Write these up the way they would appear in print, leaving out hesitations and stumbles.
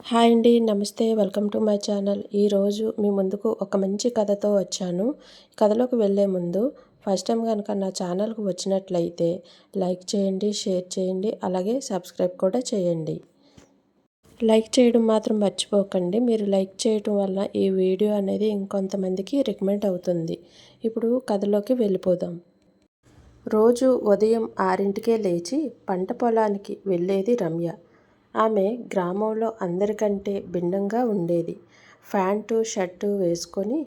Hi అండి. నమస్తే. Welcome to my channel. ఈరోజు మీ ముందుకు ఒక మంచి కథతో వచ్చాను. కథలోకి వెళ్ళే ముందు ఫస్ట్ టైం కనుక నా ఛానల్‌కు వచ్చినట్లయితే లైక్ చేయండి, షేర్ చేయండి, అలాగే సబ్స్క్రైబ్ కూడా చేయండి. లైక్ చేయడం మాత్రం మర్చిపోకండి. మీరు లైక్ చేయడం వల్ల ఈ వీడియో అనేది ఇంకొంతమందికి రికమెండ్ అవుతుంది. ఇప్పుడు కథలోకి వెళ్ళిపోదాం. రోజు ఉదయం 6కే లేచి పంట పొలానికి వెళ్ళేది రమ్య. ఆమె గ్రామంలో అందరికంటే భిన్నంగా ఉండేది. ప్యాంటు, షర్టు వేసుకొని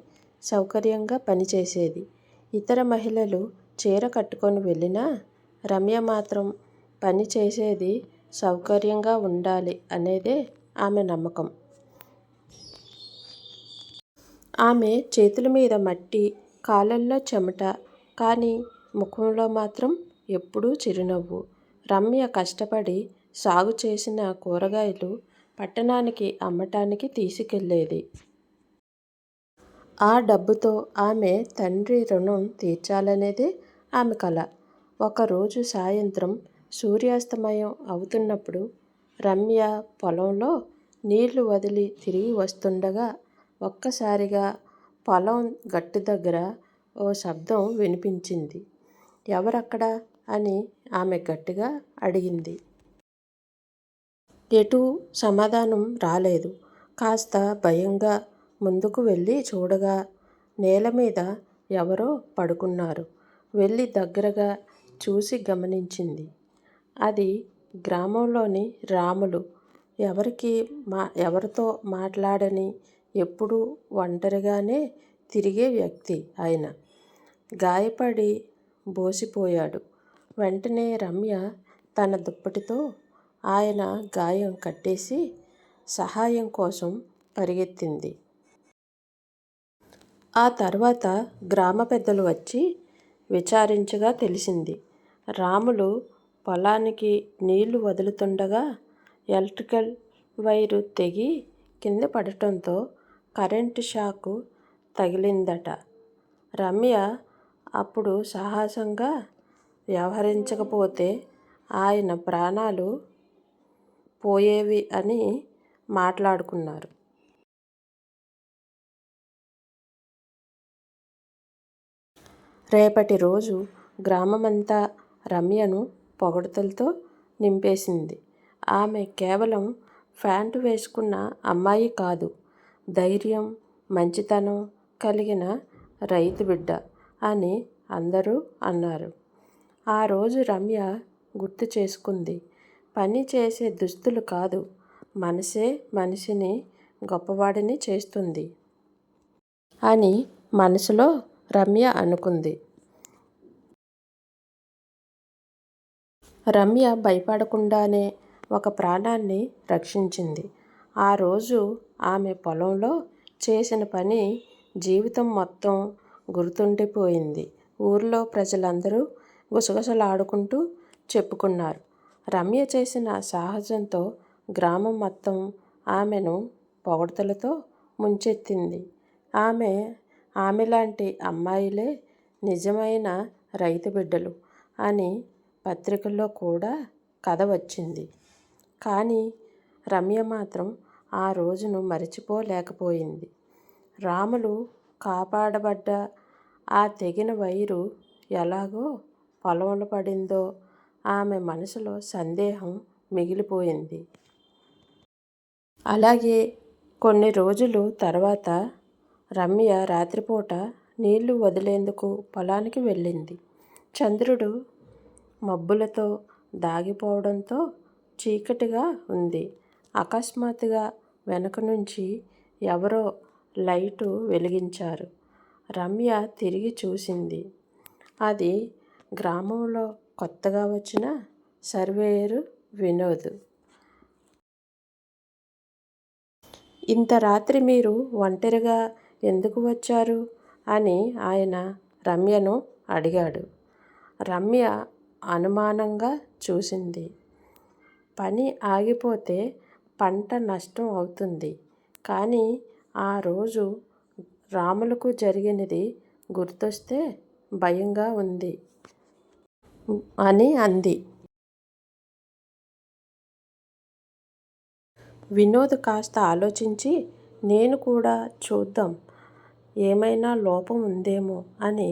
సౌకర్యంగా పనిచేసేది. ఇతర మహిళలు చీర కట్టుకొని వెళ్ళినా రమ్య మాత్రం పని చేసేది సౌకర్యంగా ఉండాలి అనేదే ఆమె నమ్మకం. ఆమె చేతుల మీద మట్టి, కాళ్ళల్లో చెమట, కానీ ముఖంలో మాత్రం ఎప్పుడూ చిరునవ్వు. రమ్య కష్టపడి సాగు చేసిన కూరగాయలు పట్టణానికి అమ్మటానికి తీసుకెళ్ళేది. ఆ డబ్బుతో ఆమె తండ్రి రుణం తీర్చాలనేదే ఆమె కల. ఒకరోజు సాయంత్రం సూర్యాస్తమయం అవుతున్నప్పుడు రమ్య పొలంలో నీళ్లు వదిలి తిరిగి వస్తుండగా ఒక్కసారిగా పొలం గట్టు దగ్గర ఓ శబ్దం వినిపించింది. ఎవరక్కడా అని ఆమె గట్టిగా అడిగింది. ఎటూ సమాధానం రాలేదు. కాస్త భయంగా ముందుకు వెళ్ళి చూడగా నేల మీద ఎవరో పడుకున్నారు. వెళ్ళి దగ్గరగా చూసి గమనించింది. అది గ్రామంలోని రాములు. ఎవరితో మాట్లాడని, ఎప్పుడూ ఒంటరిగానే తిరిగే వ్యక్తి ఆయన. గాయపడి బోసిపోయాడు. వెంటనే రమ్య తన దుప్పటితో ఆయన గాయం కట్టేసి సహాయం కోసం పరిగెత్తింది. ఆ తర్వాత గ్రామ పెద్దలు వచ్చి విచారించగా తెలిసింది. రాములు పొలానికి నీళ్లు వదులుతుండగా ఎలక్ట్రికల్ వైరు తెగి కింద పడటంతో కరెంటు షాకు తగిలిందట. రమ్య అప్పుడు సాహసంగా వ్యవహరించకపోతే ఆయన ప్రాణాలు పోయేవి అని మాట్లాడుకున్నారు. రేపటి రోజు గ్రామమంతా రమ్యను పొగడ్తలతో నింపేసింది. ఆమె కేవలం ప్యాంటు వేసుకున్న అమ్మాయి కాదు, ధైర్యం, మంచితనం కలిగిన రైతు బిడ్డ అని అందరూ అన్నారు. ఆ రోజు రమ్య గుర్తు చేసుకుంది. పని చేసే దుస్తులు కాదు, మనసే మనిషిని గొప్పవాడిని చేస్తుంది అని మనసులో రమ్య అనుకుంది. రమ్య భయపడకుండానే ఒక ప్రాణాన్ని రక్షించింది. ఆ రోజు ఆమె పొలంలో చేసిన పని జీవితం మొత్తం గుర్తుండిపోయింది. ఊర్లో ప్రజలందరూ గుసగుసలాడుకుంటూ చెప్పుకున్నారు. రమ్య చేసిన సాహసంతో గ్రామం మొత్తం ఆమెను పొగడ్తలతో ముంచెత్తింది. ఆమెలాంటి అమ్మాయిలే నిజమైన రైతు బిడ్డలు అని పత్రికల్లో కూడా కథ వచ్చింది. కానీ రమ్య మాత్రం ఆ రోజును మరచిపోలేకపోయింది. రాములు కాపాడబడ్డ ఆ తెగిన వైరు ఎలాగో పొలంలో పడిందో ఆమె మనసులో సందేహం మిగిలిపోయింది. అలాగే కొన్ని రోజులు తర్వాత రమ్య రాత్రిపూట నీళ్లు వదిలేందుకు పొలానికి వెళ్ళింది. చంద్రుడు మబ్బులతో దాగిపోవడంతో చీకటిగా ఉంది. అకస్మాత్తుగా వెనక నుంచి ఎవరో లైటు వెలిగించారు. రమ్య తిరిగి చూసింది. అది గ్రామంలో కొత్తగా వచ్చిన సర్వేయరు వినోద్. ఇంత రాత్రి మీరు ఒంటరిగా ఎందుకు వచ్చారు అని ఆయన రమ్యను అడిగాడు. రమ్య అనుమానంగా చూసింది. పని ఆగిపోతే పంట నష్టం అవుతుంది, కానీ ఆ రోజు రాములకు జరిగినది గుర్తొస్తే భయంగా ఉంది అని అంది. వినోద్ కాస్త ఆలోచించి నేను కూడా చూద్దాం ఏమైనా లోపం ఉందేమో అని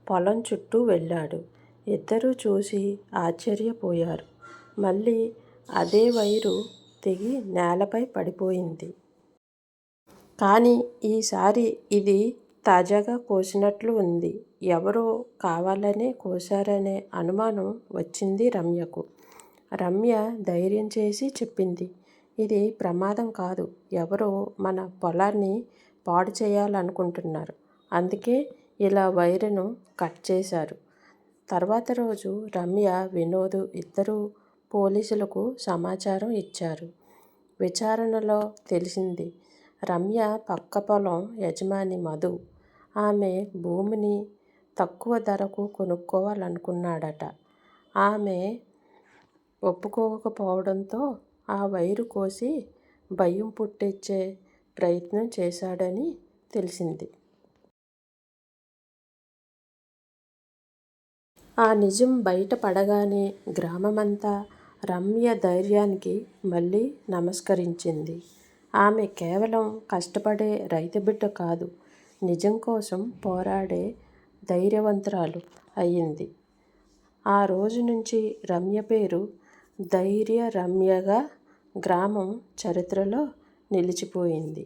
పొలం చుట్టూ వెళ్ళాడు. ఇద్దరూ చూసి ఆశ్చర్యపోయారు. మళ్ళీ అదే వైరు తెగి నేలపై పడిపోయింది. కానీ ఈసారి ఇది తాజాగా కోసినట్లు ఉంది. ఎవరో కావాలనే కోశారనే అనుమానం వచ్చింది రమ్యకు. రమ్య ధైర్యం చేసి చెప్పింది, ఇది ప్రమాదం కాదు. ఎవరో మన పొలాన్ని పాడు చేయాలనుకుంటున్నారు. అందుకే ఇలా వైరును కట్ చేశారు. తర్వాత రోజు రమ్య, వినోద్ ఇద్దరూ పోలీసులకు సమాచారం ఇచ్చారు. విచారణలో తెలిసింది, రమ్య పక్క పొలం యజమాని మధు. ఆమె భూమిని తక్కువ ధరకు కొనుక్కోవాలనుకున్నాడట. ఆమె ఒప్పుకోకపోవడంతో ఆ వైరు కోసి భయం పుట్టించే ప్రయత్నం చేశాడని తెలిసింది. ఆ నిజం బయట పడగానే గ్రామమంతా రమ్య ధైర్యానికి మళ్ళీ నమస్కరించింది. ఆమె కేవలం కష్టపడే రైతు బిడ్డ కాదు, నిజం కోసం పోరాడే ధైర్యవంతురాలు అయ్యింది. ఆ రోజు నుంచి రమ్య పేరు ధైర్య రమ్యగా గ్రామం చరిత్రలో నిలిచిపోయింది.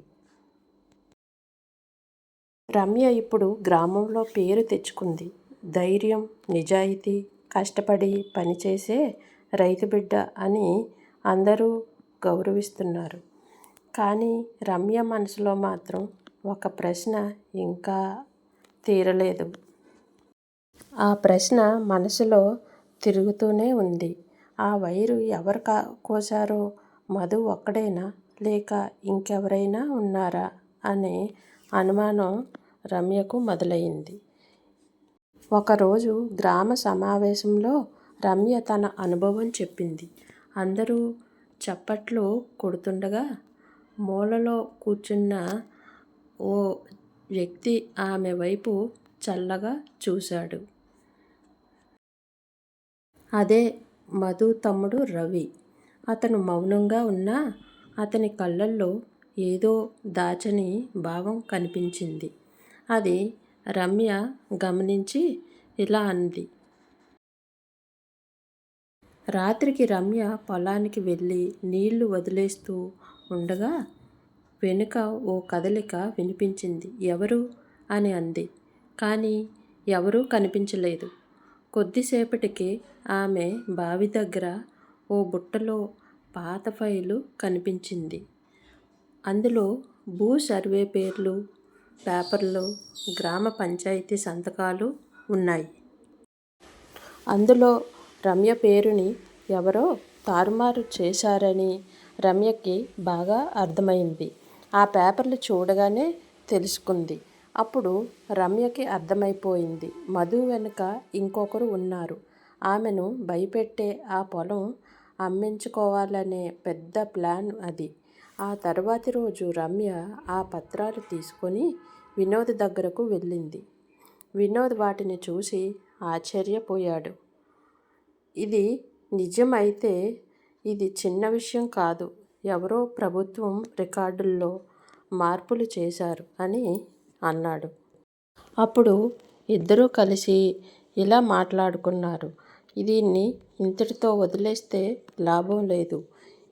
రమ్య ఇప్పుడు గ్రామంలో పేరు తెచ్చుకుంది. ధైర్యం, నిజాయితీ, కష్టపడి పనిచేసే రైతు బిడ్డ అని అందరూ గౌరవిస్తున్నారు. కానీ రమ్య మనసులో మాత్రం ఒక ప్రశ్న ఇంకా తీరలేదు. ఆ ప్రశ్న మనసులో తిరుగుతూనే ఉంది. ఆ వైరు ఎవరు కోసారో మధు ఒక్కడేనా, లేక ఇంకెవరైనా ఉన్నారా అనే అనుమానం రమ్యకు మొదలైంది. ఒకరోజు గ్రామ సమావేశంలో రమ్య తన అనుభవం చెప్పింది. అందరూ చప్పట్లు కొడుతుండగా మూలలో కూర్చున్న ఓ వ్యక్తి ఆమె వైపు చల్లగా చూశాడు. అదే మధు తమ్ముడు రవి. అతను మౌనంగా ఉన్నా అతని కళ్ళల్లో ఏదో దాచని భావం కనిపించింది. అది రమ్య గమనించి ఇలా అంది. రాత్రికి రమ్య పొలానికి వెళ్ళి నీళ్లు వదిలేస్తూ ఉండగా వెనుక ఓ కదలిక వినిపించింది. ఎవరు అని అంది. కానీ ఎవరూ కనిపించలేదు. కొద్దిసేపటికి ఆమె బావి దగ్గర ఓ బుట్టలో పాత ఫైలు కనిపించింది. అందులో భూ సర్వే పేర్లు, పేపర్లు, గ్రామ పంచాయతీ సంతకాలు ఉన్నాయి. అందులో రమ్య పేరుని ఎవరో తారుమారు చేశారని రమ్యకి బాగా అర్థమైంది. ఆ పేపర్లు చూడగానే తెలుసుకుంది. అప్పుడు రమ్యకి అర్థమైపోయింది, మధు వెనుక ఇంకొకరు ఉన్నారు. ఆమెను భయపెట్టే ఆ పొలం అమ్మించుకోవాలనే పెద్ద ప్లాన్ అది. ఆ తర్వాతి రోజు రమ్య ఆ పత్రాలు తీసుకొని వినోద్ దగ్గరకు వెళ్ళింది. వినోద్ వాటిని చూసి ఆశ్చర్యపోయాడు. ఇది నిజం అయితే ఇది చిన్న విషయం కాదు. ఎవరో ప్రభుత్వం రికార్డుల్లో మార్పులు చేశారు అని అన్నాడు. అప్పుడు ఇద్దరూ కలిసి ఇలా మాట్లాడుకున్నారు. దీన్ని ఇంతటితో వదిలేస్తే లాభం లేదు.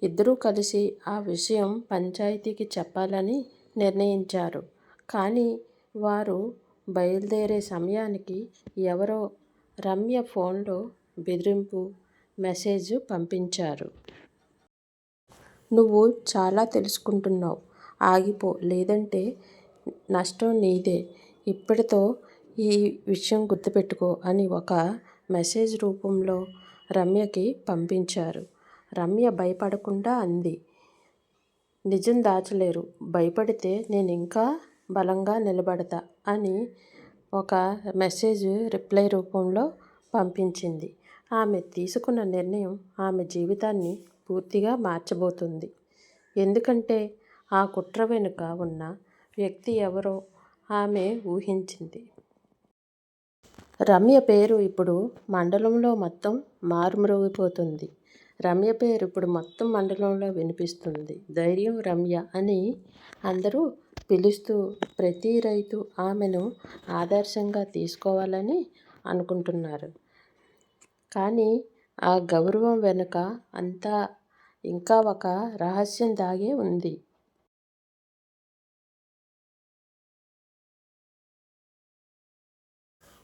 ఇద్దరూ కలిసి ఆ విషయం పంచాయతీకి చెప్పాలని నిర్ణయించారు. కానీ వారు బయలుదేరే సమయానికి ఎవరో రమ్య ఫోన్లో బెదిరింపు మెసేజ్ పంపించారు. నువ్వు చాలా తెలుసుకుంటున్నావు, ఆగిపో, లేదంటే నష్టం నీదే. ఇప్పటితో ఈ విషయం గుర్తుపెట్టుకో అని ఒక మెసేజ్ రూపంలో రమ్యకి పంపించారు. రమ్య భయపడకుండా అంది, నిజం దాచలేరు, భయపడితే నేను ఇంకా బలంగా నిలబడతా అని ఒక మెసేజ్ రిప్లై రూపంలో పంపించింది. ఆమె తీసుకున్న నిర్ణయం ఆమె జీవితాన్ని పూర్తిగా మార్చబోతుంది. ఎందుకంటే ఆ కుట్ర వెనుక ఉన్న వ్యక్తి ఎవరో ఆమె ఊహించింది. రమ్య పేరు ఇప్పుడు మండలంలో మొత్తం మారుమ్రోగిపోతుంది. రమ్య పేరు ఇప్పుడు మొత్తం మండలంలో వినిపిస్తుంది. ధైర్యం రమ్య అని అందరూ పిలుస్తూ ప్రతి రైతు ఆమెను ఆదర్శంగా తీసుకోవాలని అనుకుంటున్నారు. కానీ ఆ గౌరవం వెనుక అంతా ఇంకా ఒక రహస్యం దాగే ఉంది.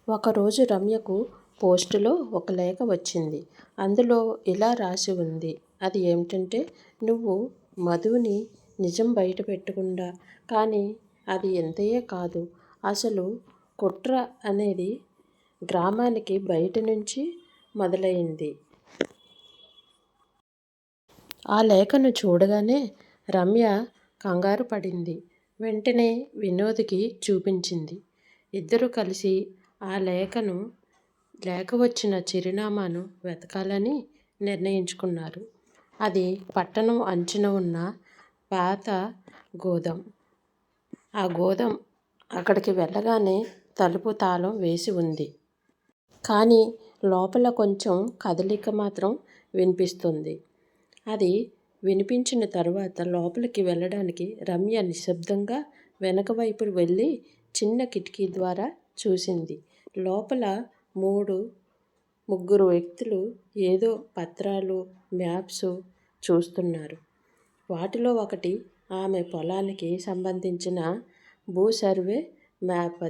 ఒకరోజు రమ్యకు పోస్టులో ఒక లేఖ వచ్చింది. అందులో ఇలా రాసి ఉంది. అది ఏమిటంటే, నువ్వు మధుని నిజం బయట పెట్టకుండా, కానీ అది ఎంతయే కాదు, అసలు కుట్ర అనేది గ్రామానికి బయట నుంచి మొదలైంది. ఆ లేఖను చూడగానే రమ్య కంగారు పడింది. వెంటనే వినోద్కి చూపించింది. ఇద్దరు కలిసి ఆ లేఖ వచ్చిన చిరునామాను వెతకాలని నిర్ణయించుకున్నారు. అది పట్టణం అంచున ఉన్న పాత గోదాం. ఆ గోదాం అక్కడికి వెళ్ళగానే తలుపు తాళం వేసి ఉంది. కానీ లోపల కొంచెం కదలిక మాత్రం వినిపిస్తుంది. అది వినిపించిన తరువాత లోపలికి వెళ్ళడానికి రమ్య నిశ్శబ్దంగా వెనక వైపు వెళ్ళి చిన్న కిటికీ ద్వారా చూసింది. లోపల ముగ్గురు వ్యక్తులు ఏదో పత్రాలు, మ్యాప్స్ చూస్తున్నారు. వాటిలో ఒకటి ఆమె పొలానికి సంబంధించిన భూ సర్వే మ్యాప్.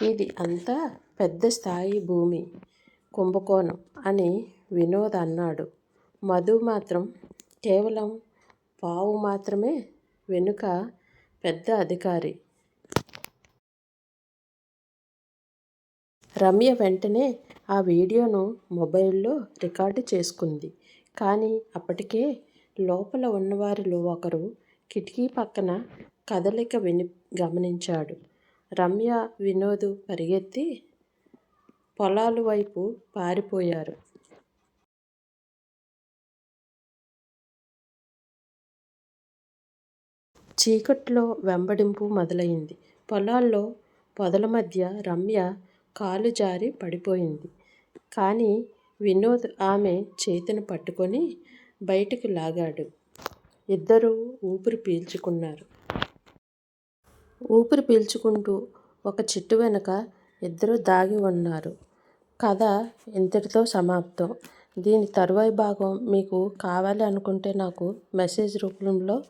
ఇది అంతా పెద్ద స్థాయి భూమి కుంభకోణం అని వినోద్ అన్నాడు. మధు మాత్రం కేవలం పావు మాత్రమే వెనుక పెద్ద అధికారి. రమ్య వెంటనే ఆ వీడియోను మొబైల్లో రికార్డు చేసుకుంది. కానీ అప్పటికే లోపల ఉన్నవారిలో ఒకరు కిటికీ పక్కన కదలిక గమనించాడు. రమ్య, వినోద్ పరిగెత్తి పొలాల వైపు పారిపోయారు. చీకట్లో వెంబడింపు మొదలైంది. పొలాల్లో పొదల మధ్య రమ్య కాలు జారి పడిపోయింది. కానీ వినోద్ ఆమె చేతిని పట్టుకొని బయటికి లాగాడు. ఇద్దరూ ఊపిరి పీల్చుకున్నారు. ఊపిరి పీల్చుకుంటూ ఒక చెట్టు వెనుక ఇద్దరు దాగి ఉన్నారు. కథ ఇంతటితో సమాప్తం. దీని తరువాయి భాగం మీకు కావాలి అనుకుంటే నాకు మెసేజ్ రూపంలో,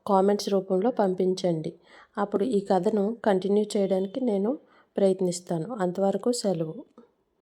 కామెంట్స్ రూపంలో పంపించండి. అప్పుడు ఈ కథను కంటిన్యూ చేయడానికి నేను ప్రయత్నిస్తాను. అంతవరకు సెలవు.